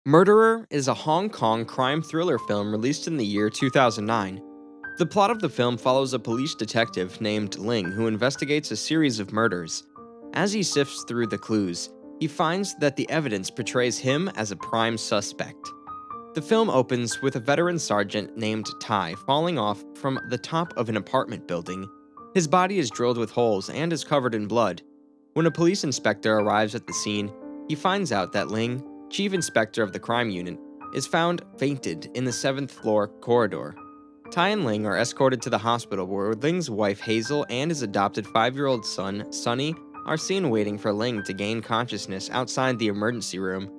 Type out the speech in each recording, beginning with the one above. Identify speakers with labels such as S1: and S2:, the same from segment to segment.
S1: Murderer is a Hong Kong crime thriller film released in the year 2009. The plot of the film follows a police detective named Ling who investigates a series of murders. As he sifts through the clues, he finds that the evidence portrays him as a prime suspect. The film opens with a veteran sergeant named Tai falling off from the top of an apartment building. His body is drilled with holes and is covered in blood. When a police inspector arrives at the scene, he finds out that Ling, chief inspector of the crime unit, is found fainted in the 7th floor corridor. Tai and Ling are escorted to the hospital where Ling's wife Hazel and his adopted 5-year-old son, Sunny, are seen waiting for Ling to gain consciousness outside the emergency room.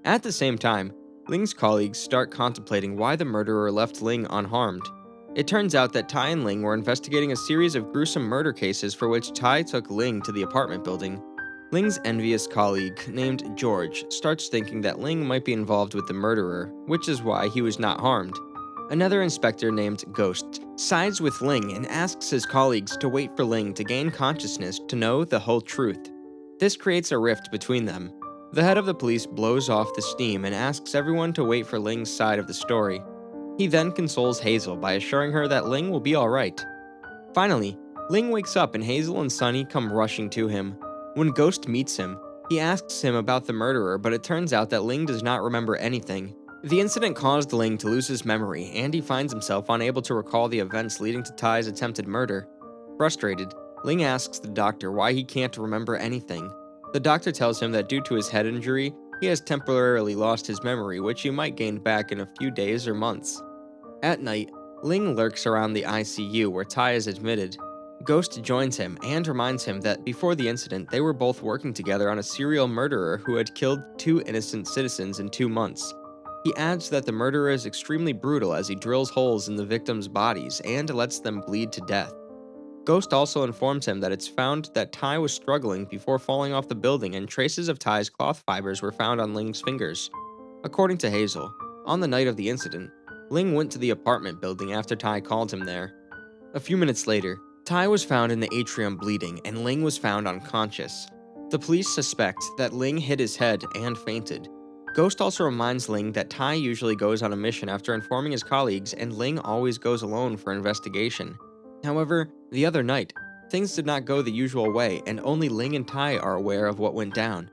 S1: At the same time, Ling's colleagues start contemplating why the murderer left Ling unharmed. It turns out that Tai and Ling were investigating a series of gruesome murder cases for which Tai took Ling to the apartment building. Ling's envious colleague, named George, starts thinking that Ling might be involved with the murderer, which is why he was not harmed. Another inspector named Ghost sides with Ling and asks his colleagues to wait for Ling to gain consciousness to know the whole truth. This creates a rift between them. The head of the police blows off the steam and asks everyone to wait for Ling's side of the story. He then consoles Hazel by assuring her that Ling will be alright. Finally, Ling wakes up and Hazel and Sunny come rushing to him. When Ghost meets him, he asks him about the murderer, but it turns out that Ling does not remember anything. The incident caused Ling to lose his memory, and he finds himself unable to recall the events leading to Tai's attempted murder. Frustrated, Ling asks the doctor why he can't remember anything. The doctor tells him that due to his head injury, he has temporarily lost his memory, which he might gain back in a few days or months. At night, Ling lurks around the ICU where Tai is admitted. Ghost joins him and reminds him that before the incident, they were both working together on a serial murderer who had killed 2 innocent citizens in 2 months. He adds that the murderer is extremely brutal as he drills holes in the victims' bodies and lets them bleed to death. Ghost also informs him that it's found that Tai was struggling before falling off the building and traces of Tai's cloth fibers were found on Ling's fingers. According to Hazel, on the night of the incident, Ling went to the apartment building after Tai called him there. A few minutes later, Tai was found in the atrium bleeding and Ling was found unconscious. The police suspect that Ling hit his head and fainted. Ghost also reminds Ling that Tai usually goes on a mission after informing his colleagues and Ling always goes alone for investigation. However, the other night, things did not go the usual way and only Ling and Tai are aware of what went down.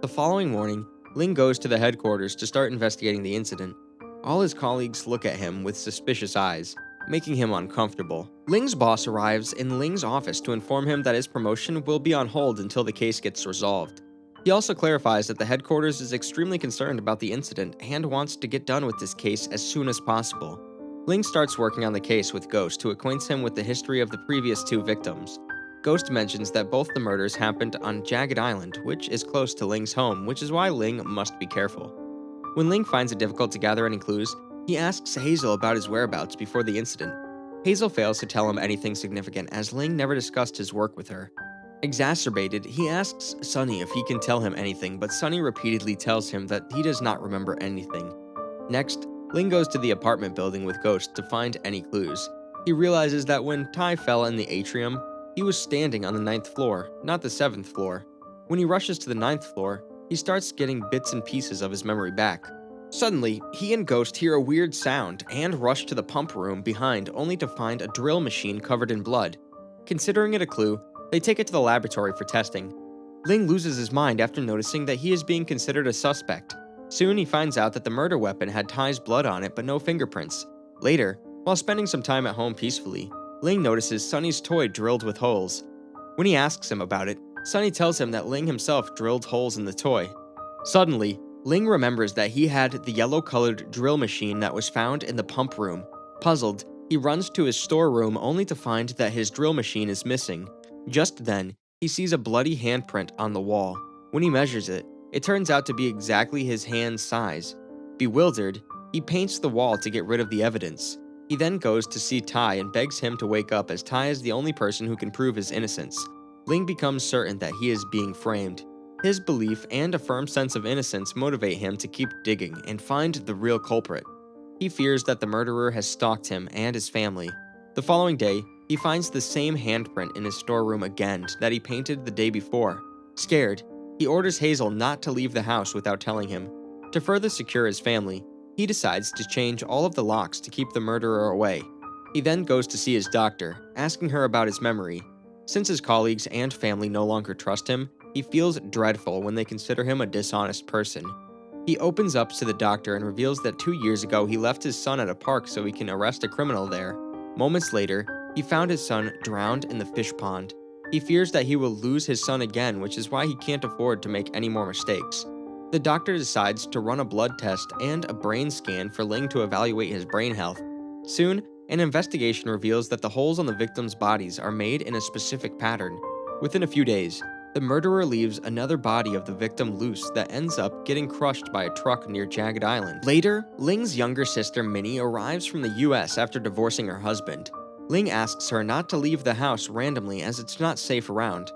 S1: The following morning, Ling goes to the headquarters to start investigating the incident. All his colleagues look at him with suspicious eyes, making him uncomfortable. Ling's boss arrives in Ling's office to inform him that his promotion will be on hold until the case gets resolved. He also clarifies that the headquarters is extremely concerned about the incident and wants to get done with this case as soon as possible. Ling starts working on the case with Ghost to acquaint him with the history of the previous 2 victims. Ghost mentions that both the murders happened on Jagged Island, which is close to Ling's home, which is why Ling must be careful. When Ling finds it difficult to gather any clues, he asks Hazel about his whereabouts before the incident. Hazel fails to tell him anything significant as Ling never discussed his work with her. Exacerbated, he asks Sunny if he can tell him anything, but Sunny repeatedly tells him that he does not remember anything. Next, Ling goes to the apartment building with Ghost to find any clues. He realizes that when Tai fell in the atrium, he was standing on the 9th floor, not the 7th floor. When he rushes to the 9th floor, he starts getting bits and pieces of his memory back. Suddenly, he and Ghost hear a weird sound and rush to the pump room behind only to find a drill machine covered in blood. Considering it a clue, they take it to the laboratory for testing. Ling loses his mind after noticing that he is being considered a suspect. Soon he finds out that the murder weapon had Tai's blood on it but no fingerprints. Later, while spending some time at home peacefully, Ling notices Sunny's toy drilled with holes. When he asks him about it, Sunny tells him that Ling himself drilled holes in the toy. Suddenly, Ling remembers that he had the yellow-colored drill machine that was found in the pump room. Puzzled, he runs to his storeroom only to find that his drill machine is missing. Just then, he sees a bloody handprint on the wall. When he measures it, it turns out to be exactly his hand's size. Bewildered, he paints the wall to get rid of the evidence. He then goes to see Tai and begs him to wake up as Tai is the only person who can prove his innocence. Ling becomes certain that he is being framed. His belief and a firm sense of innocence motivate him to keep digging and find the real culprit. He fears that the murderer has stalked him and his family. The following day, he finds the same handprint in his storeroom again that he painted the day before. Scared, he orders Hazel not to leave the house without telling him. To further secure his family, he decides to change all of the locks to keep the murderer away. He then goes to see his doctor, asking her about his memory. Since his colleagues and family no longer trust him, he feels dreadful when they consider him a dishonest person. He opens up to the doctor and reveals that 2 years ago he left his son at a park so he can arrest a criminal there. Moments later, he found his son drowned in the fish pond. He fears that he will lose his son again, which is why he can't afford to make any more mistakes. The doctor decides to run a blood test and a brain scan for Ling to evaluate his brain health. Soon, an investigation reveals that the holes on the victims' bodies are made in a specific pattern. Within a few days, the murderer leaves another body of the victim loose that ends up getting crushed by a truck near Jagged Island. Later, Ling's younger sister Minnie arrives from the US after divorcing her husband. Ling asks her not to leave the house randomly as it's not safe around.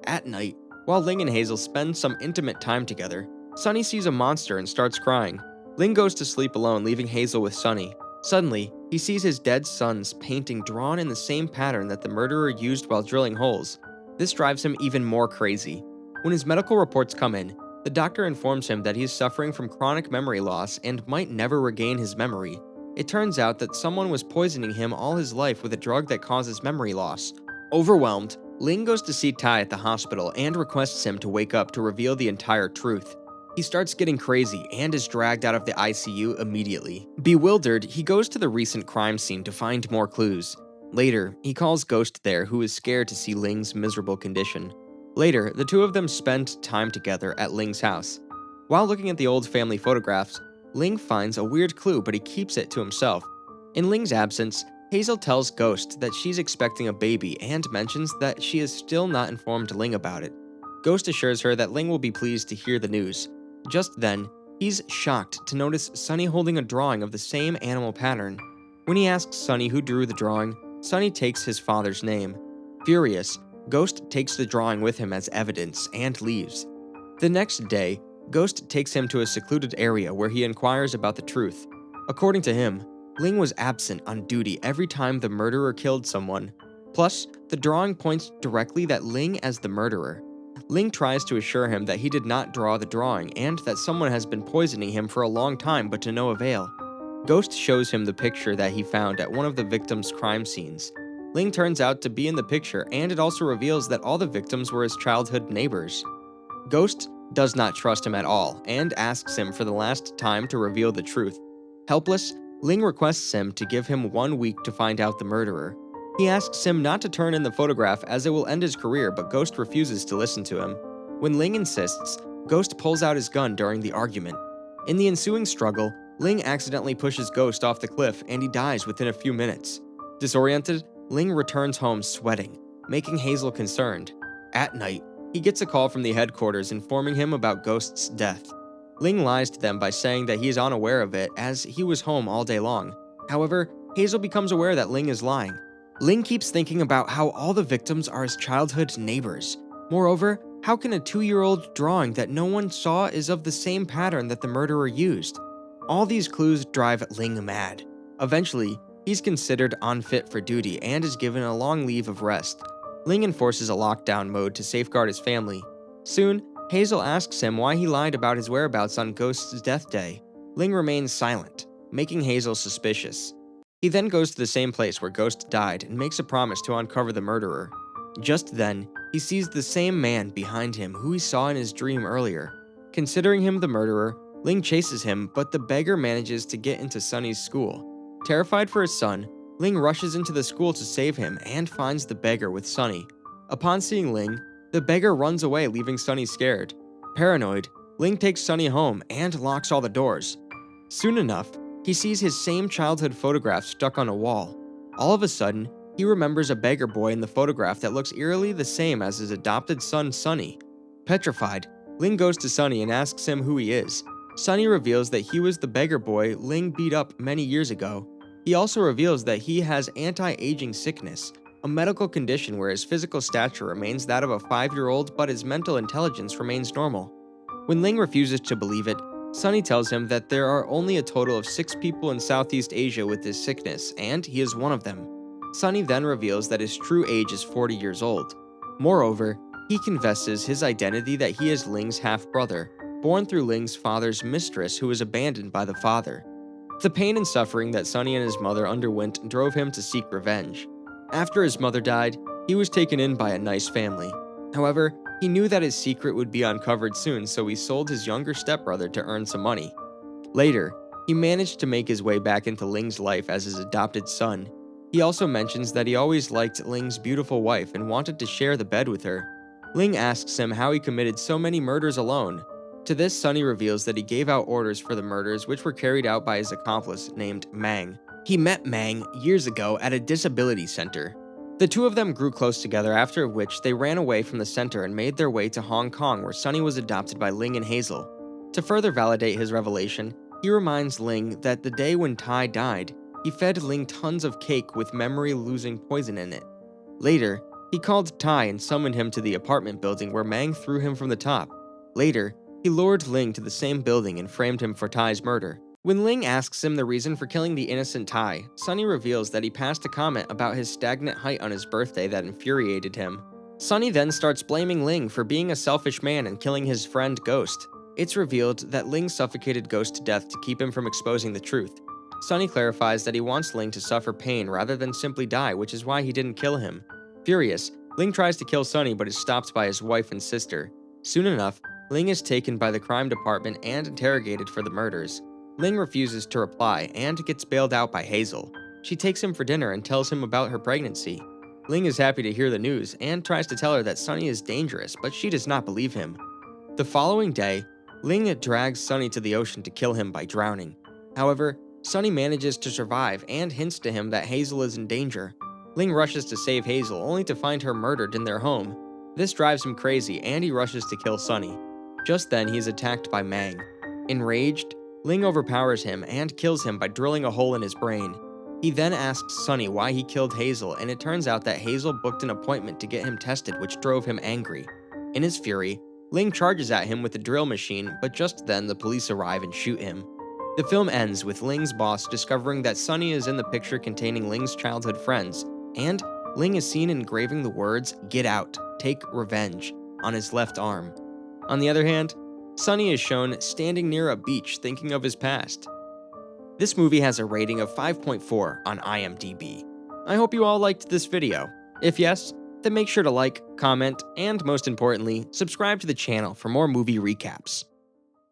S1: At night, while Ling and Hazel spend some intimate time together, Sunny sees a monster and starts crying. Ling goes to sleep alone, leaving Hazel with Sunny. Suddenly, he sees his dead son's painting drawn in the same pattern that the murderer used while drilling holes. This drives him even more crazy. When his medical reports come in, the doctor informs him that he is suffering from chronic memory loss and might never regain his memory. It turns out that someone was poisoning him all his life with a drug that causes memory loss. Overwhelmed, Ling goes to see Tai at the hospital and requests him to wake up to reveal the entire truth. He starts getting crazy and is dragged out of the ICU immediately. Bewildered, he goes to the recent crime scene to find more clues. Later, he calls Ghost there, who is scared to see Ling's miserable condition. Later, the two of them spend time together at Ling's house. While looking at the old family photographs, Ling finds a weird clue, but he keeps it to himself. In Ling's absence, Hazel tells Ghost that she's expecting a baby and mentions that she has still not informed Ling about it. Ghost assures her that Ling will be pleased to hear the news. Just then, he's shocked to notice Sunny holding a drawing of the same animal pattern. When he asks Sunny who drew the drawing, Sunny takes his father's name. Furious, Ghost takes the drawing with him as evidence and leaves. The next day, Ghost takes him to a secluded area where he inquires about the truth. According to him, Ling was absent on duty every time the murderer killed someone. Plus, the drawing points directly at Ling as the murderer. Ling tries to assure him that he did not draw the drawing and that someone has been poisoning him for a long time but to no avail. Ghost shows him the picture that he found at one of the victims' crime scenes. Ling turns out to be in the picture, and it also reveals that all the victims were his childhood neighbors. Ghost does not trust him at all and asks him for the last time to reveal the truth. Helpless, Ling requests him to give him 1 week to find out the murderer. He asks him not to turn in the photograph as it will end his career, but Ghost refuses to listen to him. When Ling insists, Ghost pulls out his gun during the argument. In the ensuing struggle, Ling accidentally pushes Ghost off the cliff and he dies within a few minutes. Disoriented, Ling returns home sweating, making Hazel concerned. At night, he gets a call from the headquarters informing him about Ghost's death. Ling lies to them by saying that he is unaware of it as he was home all day long. However, Hazel becomes aware that Ling is lying. Ling keeps thinking about how all the victims are his childhood neighbors. Moreover, how can a 2-year-old drawing that no one saw is of the same pattern that the murderer used? All these clues drive Ling mad. Eventually, he's considered unfit for duty and is given a long leave of rest. Ling enforces a lockdown mode to safeguard his family. Soon, Hazel asks him why he lied about his whereabouts on Ghost's death day. Ling remains silent, making Hazel suspicious. He then goes to the same place where Ghost died and makes a promise to uncover the murderer. Just then, he sees the same man behind him who he saw in his dream earlier. Considering him the murderer, Ling chases him, but the beggar manages to get into Sunny's school. Terrified for his son, Ling rushes into the school to save him and finds the beggar with Sunny. Upon seeing Ling, the beggar runs away, leaving Sunny scared. Paranoid, Ling takes Sunny home and locks all the doors. Soon enough, he sees his same childhood photograph stuck on a wall. All of a sudden, he remembers a beggar boy in the photograph that looks eerily the same as his adopted son, Sunny. Petrified, Ling goes to Sunny and asks him who he is. Sunny reveals that he was the beggar boy Ling beat up many years ago. He also reveals that he has anti-aging sickness, a medical condition where his physical stature remains that of a 5-year-old but his mental intelligence remains normal. When Ling refuses to believe it, Sunny tells him that there are only a total of 6 people in Southeast Asia with this sickness, and he is one of them. Sunny then reveals that his true age is 40 years old. Moreover, he confesses his identity that he is Ling's half-brother. born through Ling's father's mistress who was abandoned by the father. The pain and suffering that Sunny and his mother underwent drove him to seek revenge. After his mother died, he was taken in by a nice family. However, he knew that his secret would be uncovered soon, so he sold his younger stepbrother to earn some money. Later, he managed to make his way back into Ling's life as his adopted son. He also mentions that he always liked Ling's beautiful wife and wanted to share the bed with her. Ling asks him how he committed so many murders alone. To this, Sunny reveals that he gave out orders for the murders, which were carried out by his accomplice named Mang. He met Mang years ago at a disability center. The two of them grew close together, after which they ran away from the center and made their way to Hong Kong, where Sunny was adopted by Ling and Hazel. To further validate his revelation, he reminds Ling that the day when Tai died, he fed Ling tons of cake with memory-losing poison in it. Later, he called Tai and summoned him to the apartment building where Mang threw him from the top. Later, he lured Ling to the same building and framed him for Tai's murder. When Ling asks him the reason for killing the innocent Tai, Sunny reveals that he passed a comment about his stagnant height on his birthday that infuriated him. Sunny then starts blaming Ling for being a selfish man and killing his friend Ghost. It's revealed that Ling suffocated Ghost to death to keep him from exposing the truth. Sunny clarifies that he wants Ling to suffer pain rather than simply die, which is why he didn't kill him. Furious, Ling tries to kill Sunny but is stopped by his wife and sister. Soon enough, Ling is taken by the crime department and interrogated for the murders. Ling refuses to reply and gets bailed out by Hazel. She takes him for dinner and tells him about her pregnancy. Ling is happy to hear the news and tries to tell her that Sunny is dangerous, but she does not believe him. The following day, Ling drags Sunny to the ocean to kill him by drowning. However, Sunny manages to survive and hints to him that Hazel is in danger. Ling rushes to save Hazel, only to find her murdered in their home. This drives him crazy, and he rushes to kill Sunny. Just then, he is attacked by Mang. Enraged, Ling overpowers him and kills him by drilling a hole in his brain. He then asks Sunny why he killed Hazel, and it turns out that Hazel booked an appointment to get him tested, which drove him angry. In his fury, Ling charges at him with a drill machine, but just then the police arrive and shoot him. The film ends with Ling's boss discovering that Sunny is in the picture containing Ling's childhood friends, and Ling is seen engraving the words, "Get out, take revenge," on his left arm. On the other hand, Sunny is shown standing near a beach thinking of his past. This movie has a rating of 5.4 on IMDb. I hope you all liked this video. If yes, then make sure to like, comment, and most importantly, subscribe to the channel for more movie recaps.